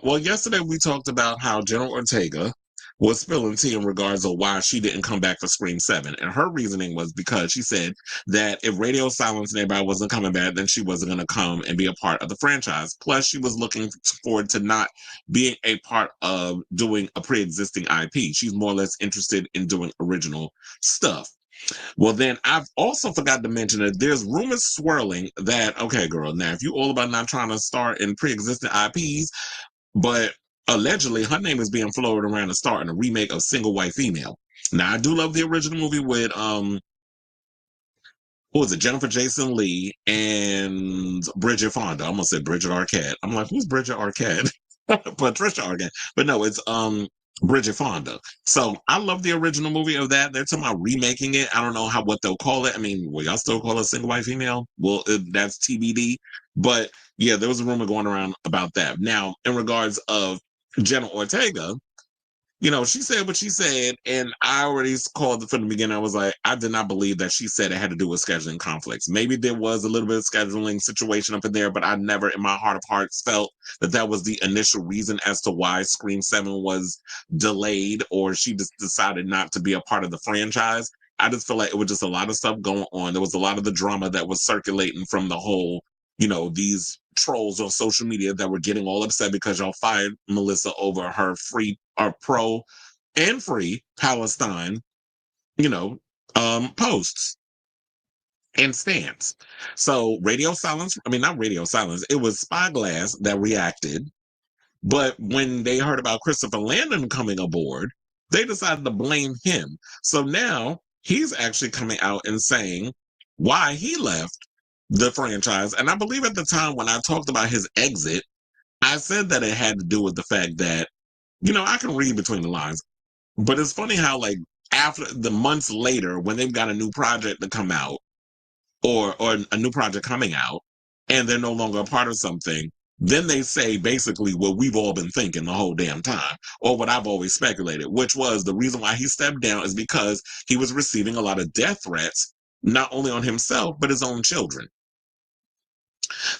Well, yesterday we talked about how General Ortega was spilling tea in regards of why she didn't come back for Scream 7. And her reasoning was because she said that if Radio Silence and everybody wasn't coming back, then she wasn't going to come and be a part of the franchise. Plus, she was looking forward to not being a part of doing a pre existing IP. She's more or less interested in doing original stuff. Well, then I've also forgot to mention that there's rumors swirling that, okay, girl, now if you all about not trying to start in pre existing IPs, but allegedly, her name is being floated around to start in a remake of Single White Female. Now, I do love the original movie with what was it, Jennifer Jason Lee and Bridget Fonda. I almost said Bridget Arquette. I'm like, who's Bridget Arquette? Patricia Arquette. But no, it's Bridget Fonda. So I love the original movie of that. They're talking about remaking it. I don't know what they'll call it. I mean, will y'all still call it Single White Female? Well, that's TBD. But yeah, there was a rumor going around about that. Now, in regards of Jenna Ortega, she said what she said, and I already called it from the beginning. I was like, I did not believe that she said it had to do with scheduling conflicts. Maybe there was a little bit of scheduling situation up in there, but I never, in my heart of hearts, felt that that was the initial reason as to why Scream 7 was delayed, or she just decided not to be a part of the franchise. I just feel like it was just a lot of stuff going on. There was a lot of the drama that was circulating from the whole, these trolls on social media that were getting all upset because y'all fired Melissa over her free or pro and free Palestine, you know, posts and stance. So Radio Silence, I mean not Radio Silence, it was Spyglass that reacted. But when they heard about Christopher Landon coming aboard, they decided to blame him. So now he's actually coming out and saying why he left the franchise. And I believe at the time when I talked about his exit, I said that it had to do with the fact that, I can read between the lines, but it's funny how, like, after the months later, when they've got a new project to come out or a new project coming out and they're no longer a part of something, then they say basically what we've all been thinking the whole damn time, or what I've always speculated, which was the reason why he stepped down is because he was receiving a lot of death threats, not only on himself, but his own children.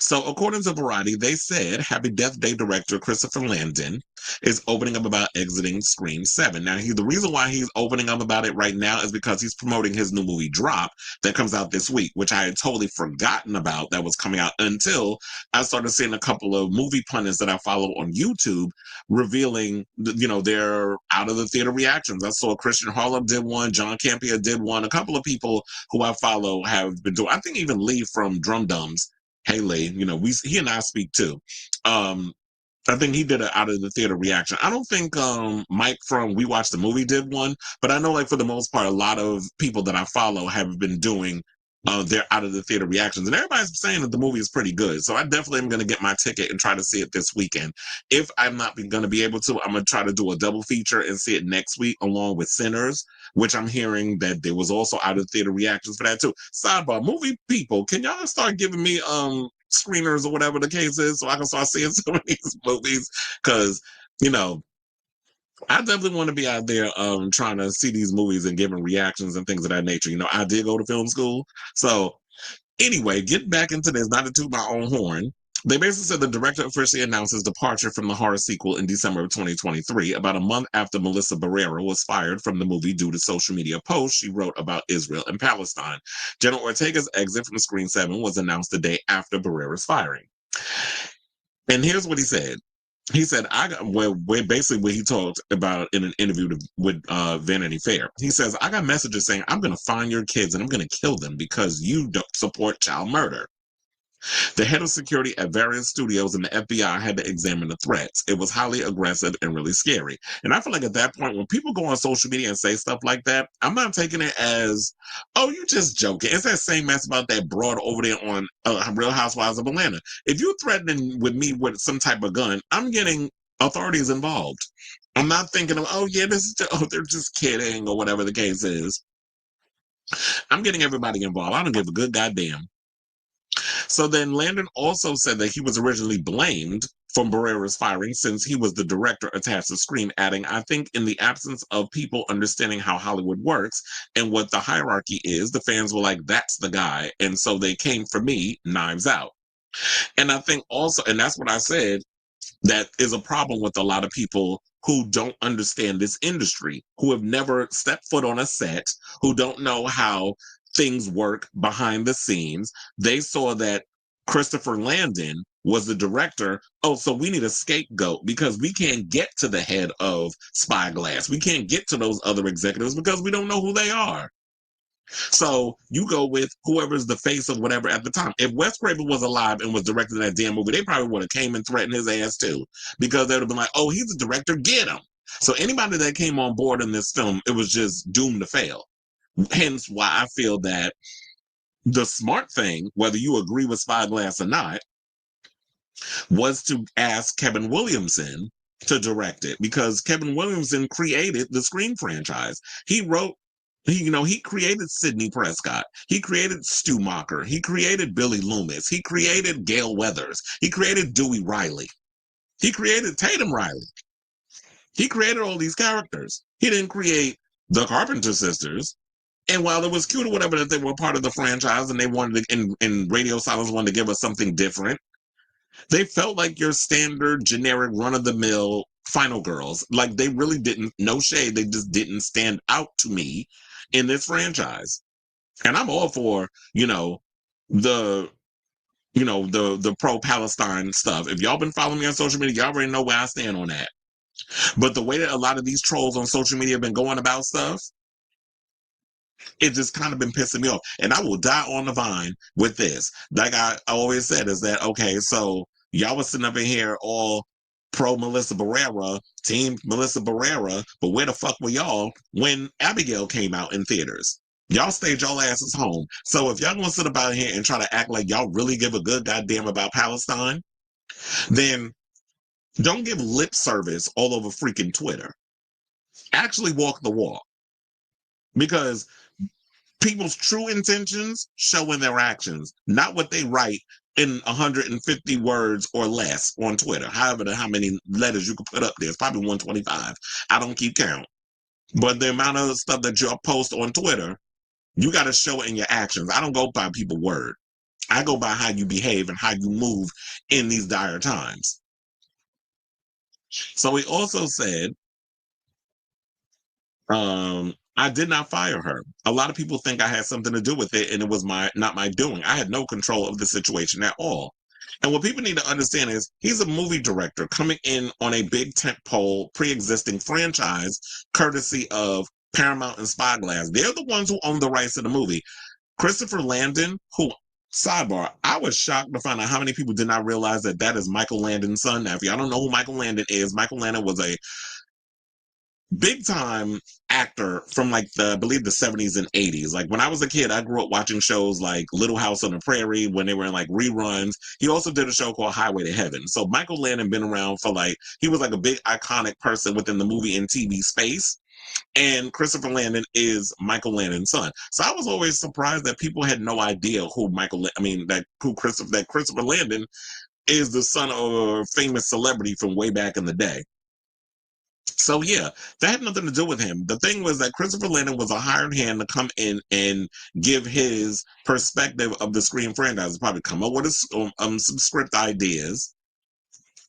So, according to Variety, they said Happy Death Day director Christopher Landon is opening up about exiting Scream 7. Now, the reason why he's opening up about it right now is because he's promoting his new movie Drop that comes out this week, which I had totally forgotten about that was coming out until I started seeing a couple of movie pundits that I follow on YouTube revealing, their out of the theater reactions. I saw Christian Harlow did one, John Campea did one, a couple of people who I follow have been doing. I think even Lee from Drum Dums. Hey Lee, he and I speak too. I think he did an out of the theater reaction. I don't think Mike from We Watched the Movie did one, but I know, like, for the most part, a lot of people that I follow have been doing their out of the theater reactions, and everybody's saying that the movie is pretty good. So I definitely am going to get my ticket and try to see it this weekend. If I'm not going to be able to, I'm going to try to do a double feature and see it next week along with Sinners, which I'm hearing that there was also out of theater reactions for that too. Sidebar, movie people, can y'all start giving me screeners or whatever the case is so I can start seeing some of these movies? Because, I definitely want to be out there trying to see these movies and giving reactions and things of that nature. I did go to film school. So anyway, get back into this, not to toot my own horn. They basically said the director officially announced his departure from the horror sequel in December of 2023, about a month after Melissa Barrera was fired from the movie due to social media posts she wrote about Israel and Palestine. General Ortega's exit from Screen 7 was announced the day after Barrera's firing. And here's what he said. He said, basically what he talked about in an interview with Vanity Fair. He says, I got messages saying, I'm going to find your kids and I'm going to kill them because you don't support child murder. The head of security at various studios in the FBI had to examine the threats. It was highly aggressive and really scary. And I feel like at that point, when people go on social media and say stuff like that, I'm not taking it as, oh, you just joking. It's that same mess about that broad over there on Real Housewives of Atlanta. If you're threatening with me with some type of gun, I'm getting authorities involved. I'm not thinking of, oh, yeah, they're just kidding or whatever the case is. I'm getting everybody involved. I don't give a good goddamn. So then Landon also said that he was originally blamed for Barrera's firing since he was the director attached to Scream, adding, I think in the absence of people understanding how Hollywood works and what the hierarchy is, the fans were like, that's the guy. And so they came for me, Knives Out. And I think also, and that's what I said, that is a problem with a lot of people who don't understand this industry, who have never stepped foot on a set, who don't know how things work behind the scenes. They saw that Christopher Landon was the director. Oh, so we need a scapegoat because we can't get to the head of Spyglass. We can't get to those other executives because we don't know who they are. So you go with whoever's the face of whatever at the time. If Wes Craven was alive and was directing that damn movie, they probably would have came and threatened his ass too, because they would have been like, "Oh, he's a director, get him." So anybody that came on board in this film, it was just doomed to fail. Hence why I feel that the smart thing, whether you agree with Spyglass or not, was to ask Kevin Williamson to direct it, because Kevin Williamson created the Scream franchise. He wrote, he created Sidney Prescott. He created Stu Macher. He created Billy Loomis. He created Gale Weathers. He created Dewey Riley. He created Tatum Riley. He created all these characters. He didn't create the Carpenter sisters. And while it was cute or whatever that they were part of the franchise and they wanted to, and Radio Silence wanted to give us something different, they felt like your standard generic run-of-the-mill final girls. Like, they really didn't, no shade, they just didn't stand out to me in this franchise. And I'm all for, the the pro-Palestine stuff. If y'all been following me on social media, y'all already know where I stand on that. But the way that a lot of these trolls on social media have been going about stuff, it just kind of been pissing me off. And I will die on the vine with this. Like I always said, is that, okay, so y'all was sitting up in here all pro Melissa Barrera, team Melissa Barrera, but where the fuck were y'all when Abigail came out in theaters? Y'all stayed y'all asses home. So if y'all gonna sit about here and try to act like y'all really give a good goddamn about Palestine, then don't give lip service all over freaking Twitter. Actually walk the walk. Because people's true intentions show in their actions, not what they write in 150 words or less on Twitter. However, how many letters you can put up there. It's probably 125. I don't keep count. But the amount of stuff that you post on Twitter, you got to show it in your actions. I don't go by people's word. I go by how you behave and how you move in these dire times. So he also said, I did not fire her. A lot of people think I had something to do with it, and it was not my doing. I had no control of the situation at all. And what people need to understand is he's a movie director coming in on a big tentpole pre-existing franchise, courtesy of Paramount and Spyglass. They're the ones who own the rights to the movie. Christopher Landon, who, sidebar, I was shocked to find out how many people did not realize that that is Michael Landon's son. Now, if y'all don't know who Michael Landon is, Michael Landon was a big time actor from like I believe the 70s and 80s. Like when I was a kid, I grew up watching shows like Little House on the Prairie when they were in like reruns. He also did a show called Highway to Heaven. So Michael Landon been around for he was like a big iconic person within the movie and TV space. And Christopher Landon is Michael Landon's son. So I was always surprised that people had no idea that Christopher Landon is the son of a famous celebrity from way back in the day. So yeah, that had nothing to do with him. The thing was that Christopher Landon was a hired hand to come in and give his perspective of the Scream franchise. Probably come up with some script ideas,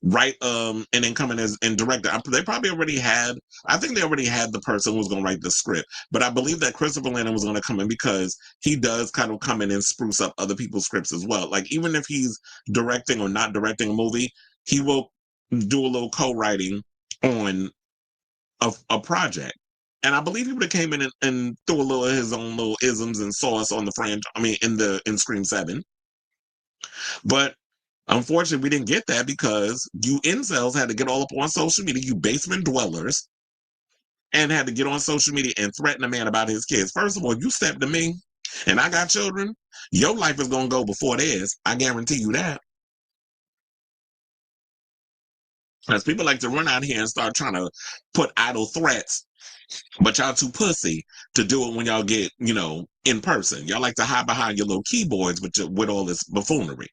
write and then come in as and direct it. They probably already had. I think they already had the person who was going to write the script. But I believe that Christopher Landon was going to come in because he does kind of come in and spruce up other people's scripts as well. Like even if he's directing or not directing a movie, he will do a little co-writing on a project. And I believe he would have came in and threw a little of his own little isms and sauce on the franchise. I mean, in Scream 7. But unfortunately, we didn't get that because you incels had to get all up on social media, you basement dwellers, and had to get on social media and threaten a man about his kids. First of all, you step to me, and I got children, your life is going to go before theirs. I guarantee you that. Because people like to run out here and start trying to put idle threats, but y'all too pussy to do it when y'all get, in person. Y'all like to hide behind your little keyboards with all this buffoonery.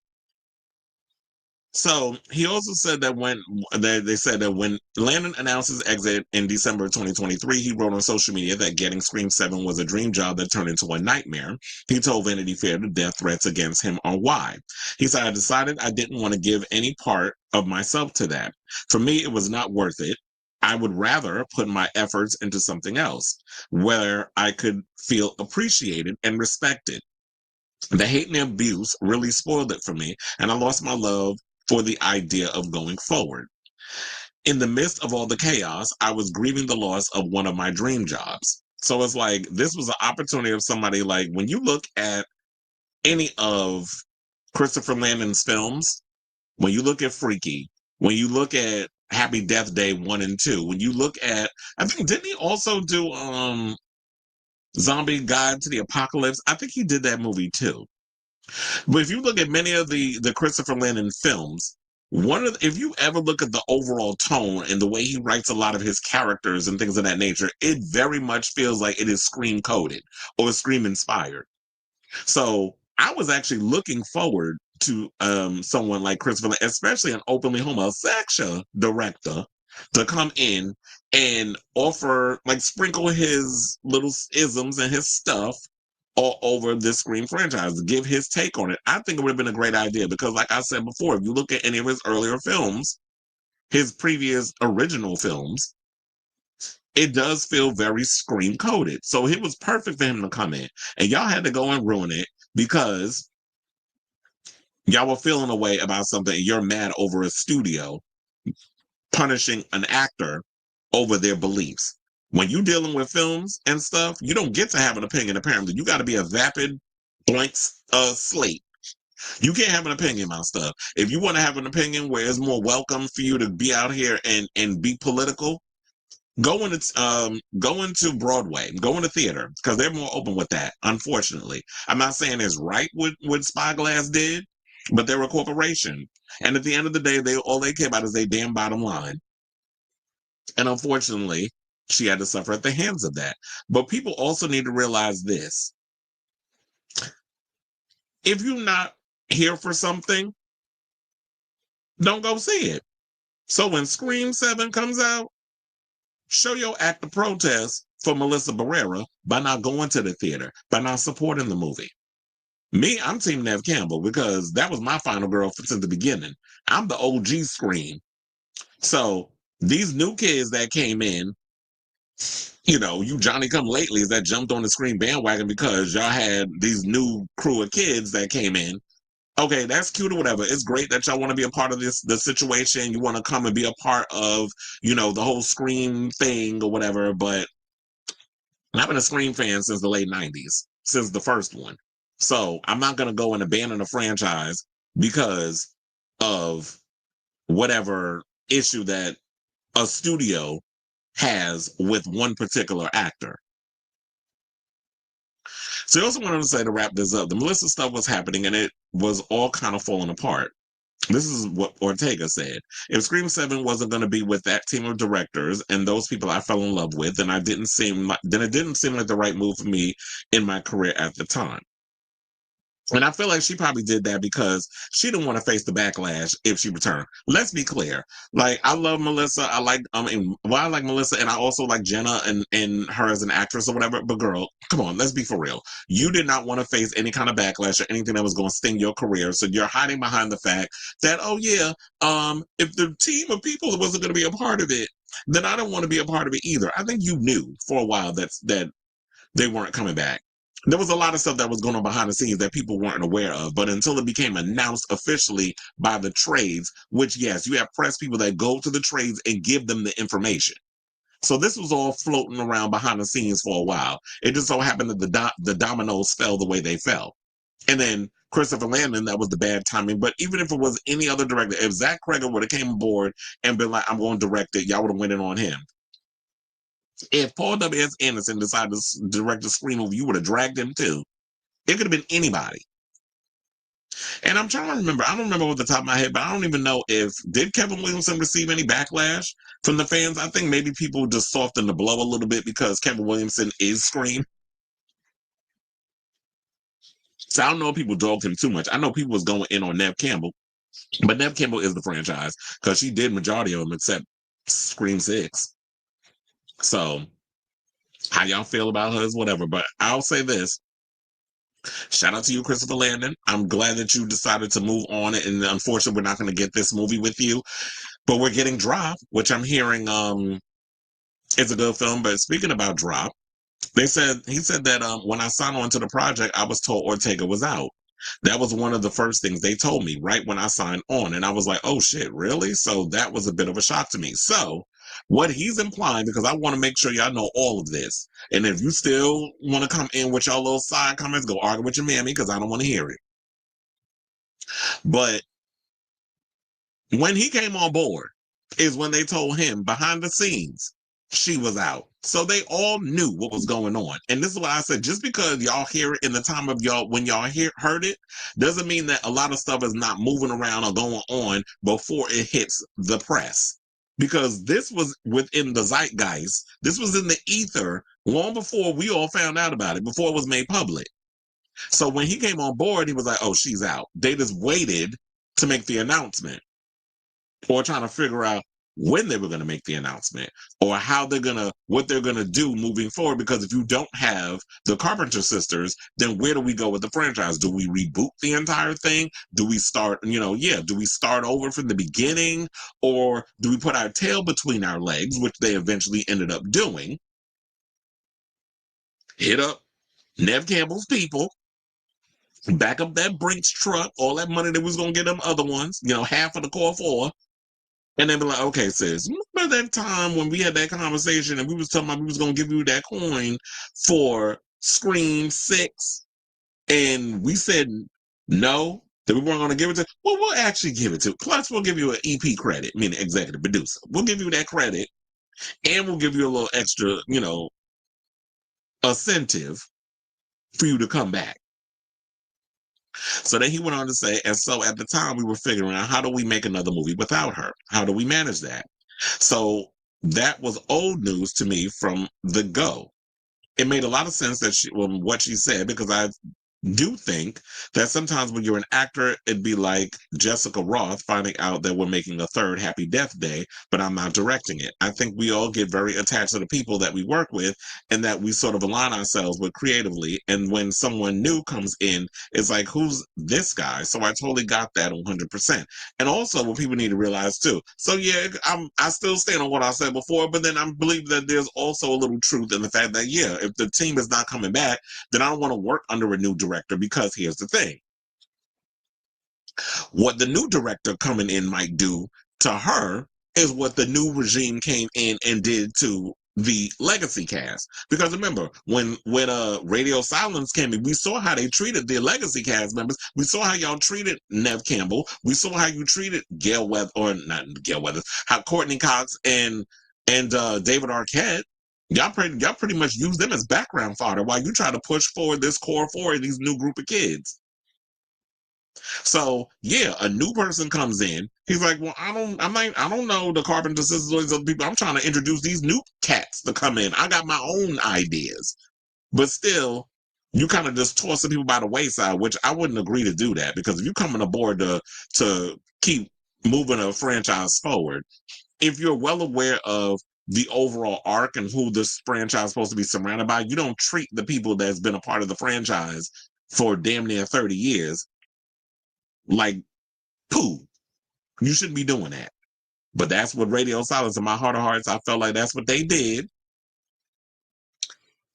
So he also said that when they said that when Landon announced his exit in December 2023, he wrote on social media that getting Scream 7 was a dream job that turned into a nightmare. He told Vanity Fair the death threats against him are why. He said, I decided I didn't want to give any part of myself to that. For me, it was not worth it. I would rather put my efforts into something else where I could feel appreciated and respected. The hate and abuse really spoiled it for me, and I lost my love for the idea of going forward. In the midst of all the chaos, I was grieving the loss of one of my dream jobs. So it's like this was an opportunity of somebody like when you look at any of Christopher Landon's films, when you look at Freaky, when you look at Happy Death Day 1 and 2, when you look at I think didn't he also do Zombie Guide to the Apocalypse? I think he did that movie too. But if you look at many of the Christopher Landon films, if you ever look at the overall tone and the way he writes a lot of his characters and things of that nature, it very much feels like it is Scream coded or Scream inspired. So I was actually looking forward to someone like Christopher, especially an openly homosexual director, to come in and offer, like, sprinkle his little isms and his stuff all over this Scream franchise, give his take on it. I think it would have been a great idea because, like I said before, if you look at any of his earlier films, his previous original films, it does feel very Scream coded. So it was perfect for him to come in. And y'all had to go and ruin it because y'all were feeling a way about something and you're mad over a studio punishing an actor over their beliefs. When you're dealing with films and stuff, you don't get to have an opinion, apparently. You got to be a vapid blank slate. You can't have an opinion about stuff. If you want to have an opinion where it's more welcome for you to be out here and be political, go into Broadway, go into theater, because they're more open with that, unfortunately. I'm not saying it's right what Spyglass did, but they're a corporation. And at the end of the day, all they care about is their damn bottom line. And unfortunately, she had to suffer at the hands of that. But people also need to realize this. If you're not here for something, don't go see it. So when Scream 7 comes out, show your act of protest for Melissa Barrera by not going to the theater, by not supporting the movie. Me, I'm Team Nev Campbell because that was my final girl since the beginning. I'm the OG Scream. So these new kids that came in, you Johnny come latelys that jumped on the Scream bandwagon because y'all had these new crew of kids that came in. Okay, that's cute or whatever. It's great that y'all want to be a part of the situation. You want to come and be a part of, the whole Scream thing or whatever. But I've been a Scream fan since the late 90s, since the first one. So I'm not going to go and abandon a franchise because of whatever issue that a studio has with one particular actor. So I also wanted to say, to wrap this up, the Melissa stuff was happening and it was all kind of falling apart. This is what Ortega said. If Scream 7 wasn't going to be with that team of directors and those people I fell in love with, then it didn't seem like the right move for me in my career at the time. And I feel like she probably did that because she didn't want to face the backlash if she returned. Let's be clear. Like, I love Melissa. I like Melissa, and I also like Jenna and her as an actress or whatever. But girl, come on, let's be for real. You did not want to face any kind of backlash or anything that was going to sting your career. So you're hiding behind the fact that, oh yeah, if the team of people wasn't going to be a part of it, then I don't want to be a part of it either. I think you knew for a while that they weren't coming back. There was a lot of stuff that was going on behind the scenes that people weren't aware of, but until it became announced officially by the trades, which, yes, you have press people that go to the trades and give them the information. So this was all floating around behind the scenes for a while. It just so happened that the dominoes fell the way they fell. And then Christopher Landon, that was the bad timing. But even if it was any other director, if Zach Cregger would have came aboard and been like, I'm going to direct it, y'all would have went in on him. If Paul W.S. Anderson decided to direct a Scream movie, you would have dragged him too. It could have been anybody. And I'm trying to remember. I don't remember off the top of my head, but I don't even know did Kevin Williamson receive any backlash from the fans? I think maybe people just softened the blow a little bit because Kevin Williamson is Scream. So I don't know if people dogged him too much. I know people was going in on Nev Campbell. But Nev Campbell is the franchise because she did majority of them except Scream 6. So how y'all feel about her is whatever. But I'll say this. Shout out to you, Christopher Landon. I'm glad that you decided to move on. And unfortunately, we're not going to get this movie with you. But we're getting Drop, which I'm hearing is a good film. But speaking about Drop, he said that when I signed on to the project, I was told Ortega was out. That was one of the first things they told me right when I signed on. And I was like, oh shit, really? So that was a bit of a shock to me. So what he's implying, because I want to make sure y'all know all of this. And if you still want to come in with y'all little side comments, go argue with your mammy because I don't want to hear it. But when he came on board is when they told him behind the scenes she was out. So they all knew what was going on. And this is why I said, just because y'all hear it in the time of y'all, when y'all heard it, doesn't mean that a lot of stuff is not moving around or going on before it hits the press. Because this was within the zeitgeist. This was in the ether long before we all found out about it, before it was made public. So when he came on board, he was like, oh, she's out. They just waited to make the announcement, or trying to figure out when they were going to make the announcement, or how what they're going to do moving forward. Because if you don't have the Carpenter sisters, then where do we go with the franchise? Do we reboot the entire thing? Do we start, do we start over from the beginning? Or do we put our tail between our legs, which they eventually ended up doing? Hit up Nev Campbell's people, back up that Brinks truck, all that money that was going to get them other ones, half of the core 4. And they be like, okay, sis, remember that time when we had that conversation and we was talking about we was going to give you that coin for Scream 6? And we said no, that we weren't going to give it to. Well, we'll actually give it to. Plus, we'll give you an EP credit, meaning executive producer. We'll give you that credit and we'll give you a little extra, incentive for you to come back. So then he went on to say, and so at the time we were figuring out, how do we make another movie without her? How do we manage that? So that was old news to me from the go. It made a lot of sense that what she said, because I do think that sometimes when you're an actor, it'd be like Jessica Roth finding out that we're making a third Happy Death Day, but I'm not directing it. I think we all get very attached to the people that we work with and that we sort of align ourselves with creatively. And when someone new comes in, it's like, who's this guy? So I totally got that 100%. And also what people need to realize too. So yeah, I still stand on what I said before, but then I believe that there's also a little truth in the fact that, yeah, if the team is not coming back, then I don't want to work under a new director, because here's the thing. What the new director coming in might do to her is what the new regime came in and did to the legacy cast. Because remember, when Radio Silence came in, we saw how they treated the legacy cast members. We saw how y'all treated Nev Campbell. We saw how you treated how Courtney Cox and David Arquette. Y'all pretty much use them as background fodder while you try to push forward this core 4 of these new group of kids. So yeah, a new person comes in. He's like, well, I don't know the Carpenter sisters or these other people. I'm trying to introduce these new cats to come in. I got my own ideas, but still, you kind of just tossing people by the wayside, which I wouldn't agree to do that, because if you're coming aboard to keep moving a franchise forward, if you're well aware of the overall arc and who this franchise is supposed to be surrounded by, you don't treat the people that's been a part of the franchise for damn near 30 years like poo. You shouldn't be doing that. But that's what Radio Silence, in my heart of hearts, I felt like that's what they did.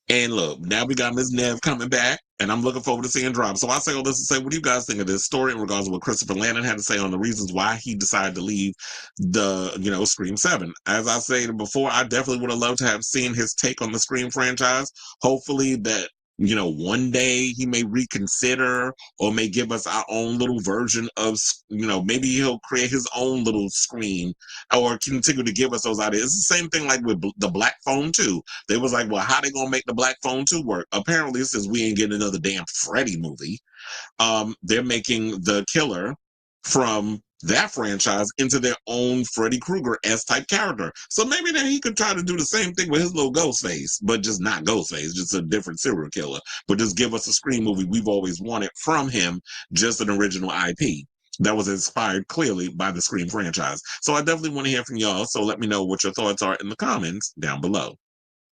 And look, now we got Miss Nev coming back, and I'm looking forward to seeing Drop. So I say all this to say, what do you guys think of this story in regards to what Christopher Landon had to say on the reasons why he decided to leave the, Scream 7? As I said before, I definitely would have loved to have seen his take on the Scream franchise. Hopefully that, one day he may reconsider or may give us our own little version of, maybe he'll create his own little Scream or continue to give us those ideas. It's the same thing like with the Black Phone 2. They was like, well, how they gonna make the Black Phone 2 work? Apparently, since we ain't getting another damn Freddy movie, they're making the killer from that franchise into their own Freddy Krueger-esque type character. So maybe then he could try to do the same thing with his little Ghostface, but just not Ghostface, just a different serial killer. But just give us a Scream movie we've always wanted from him, just an original IP. that was inspired clearly by the Scream franchise. So I definitely want to hear from y'all. So let me know what your thoughts are in the comments down below.